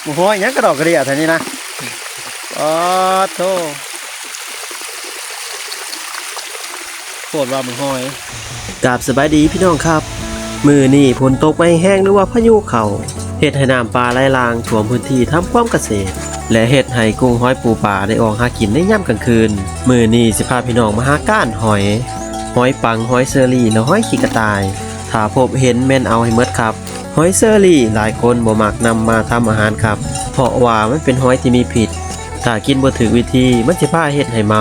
หมูห้อยยังกระดอกกระเดี่ยแถวนี้นะอ๋อโธ่โคตรว่าหมูห้อยกราบสบายดีพี่น้องครับมือนี่ฝนตกไม่แห้งหรือว่าพายุเข่าเฮ็ดให้น้ำปลาไหลหลากท่วมพื้นที่ทำความเกษตรและเฮ็ดให้กุ้งหอยปูปลาได้ออกหากินในยามกลางคืนมือนี่สิพาพี่น้องมาหาก้านหอยปังหอยเซอรี่และหอยขี้กระต่ายถ้าพบเห็นแม่นเอาให้หมดครับหอยเซอรี่หลายคนบ่มักนำมาทำอาหารครับเพราะว่ามันเป็นหอยที่มีพิษถ้ากินบ่ถูกวิธีมันสิพาเฮ็ดให้เม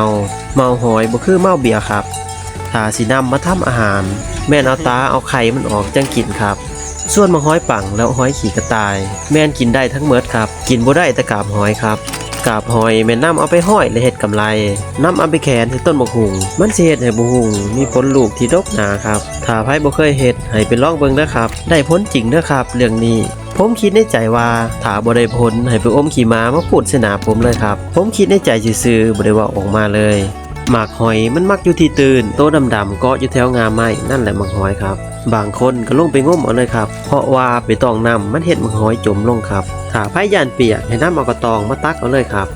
าหอยบ่คือเมาเบียร์ครับถ้าสินำมาทำอาหารแม่นเอาตาเอาไข่มันออกจังกินครับส่วนหอยปังแล้วหอยขี้กระต่ายแม่นกินได้ทั้งหมดครับกินบ่ได้แต่กาบหอยครับกาบหอยแม่นนำเอาไปห้อยและเฮ็ดกำไรนำเอาไปแขวนที่ต้นมะฮุงมันสิเฮ็ดให้มะฮุงมีผลลูกที่ดกหนาครับถ้าไผบ่เคยเฮ็ดให้ไปลองเบิ่งเด้อครับได้ผลจริงเด้อครับเรื่องนี้ผมคิดในใจว่าถ้าบ่ได้ผลให้ไปอมขี้ม้ามาพูดใส่หน้าผมเลยครับผมคิดในใจซื่อๆบ่ได้ว่าออกมาเลยหมากหอยมันมักอยู่ที่ตื่นโตดำๆเกาะอยู่แถวงาไม้นั่นแหละหมากหอยครับบางคนก็ลงไปงมเอาเลยครับเพราะว่าไปตองน้ำมันเฮ็ดหมากหอยจมลงครับถ้าไผย่านเปียกให้นำเอากระตองมาตักเอาเลยครับ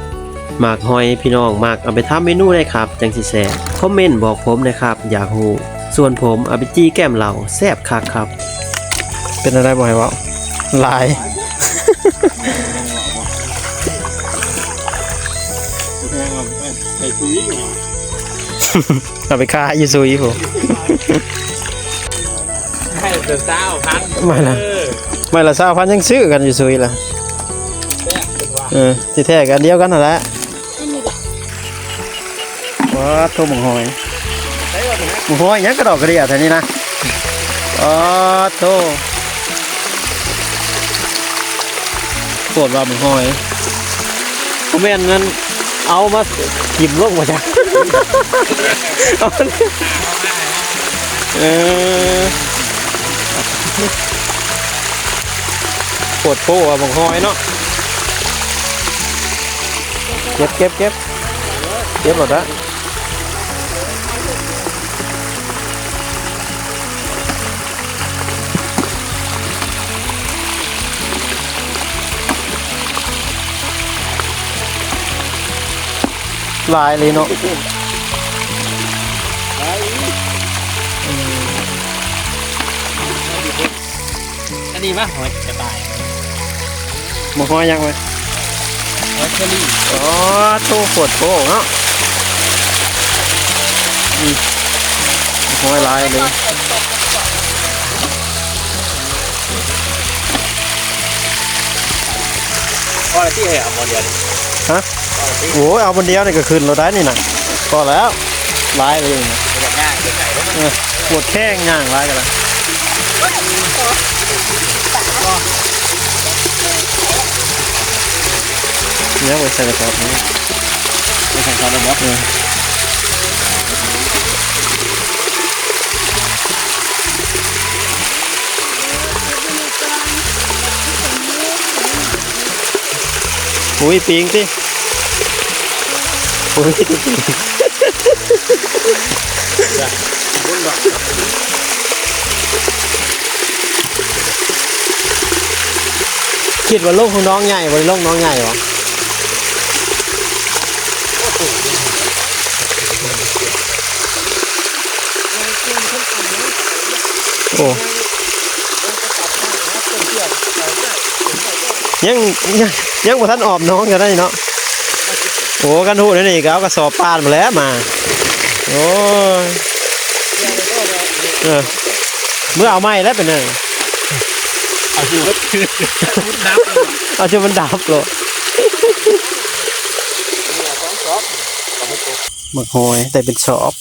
หมากหอยพี่น้องมักเอาไปทำเมนูได้ครับจังสิแซ่บคอมเมนต์บอกผมนะครับอยากรู้ส่วนผมเอาไปจี้แก้มเหล่าแซ่บคักครับเป็นอะไรบ่ให้เว้าลาย ไปคุย เอาไปฆ่าอยู่ซุยผม ให้เดินเท้าพัน ไม่ละ20,000ยังซื้อกันอยู่ซุยล่ะที่แท้กันเดียวกันนั่นแหละว้าโทหมูหอยยังกระดอกกระเดี่ยแถวนี้นะอ๋อโธ่โคตรว่าหมูหอยผมแม่นนั้นเอามาหิมลงมาจ้ะโคตรโป้ว่าหมูหอยเนาะเก็บหมดละลายเลยเนาะอันนี้มั้ยหอยกระต่าย หมูหอยยังไหม หอยเชอรี่ อ๋อตู้ขวดโป้เนาะหอยลายเลย พอที่ให้เอาหมดเดียว ฮะโอ้ยเอาคนเดียวนี่ก็ขึ้นเราได้นี่นะก็แล้วลายเลยนะ แบบง่ายเกินไก่แล้ว ปวดแข้งย่างลายกันละเนี่ยไปใส่กระสอบนี้ ไม่ใช่เขาเลยบอกอุ้ยปิงสิอุ้ยปิงคิดว่าลูกของน้องใหญ่บริลูกน้องใหญ่หรอโอ้ยังบ่ทันออมน้องกันได้เนาะโอ้กันหูนี่ก็เอากระสอบปานมาแล้วมาโอ้ยเมื่อเอาไม้แล้วเป็นไง เอาชื่อน้ำ เอาชื่อมันดับเลยหมึกหอยแต่เป็นชอบ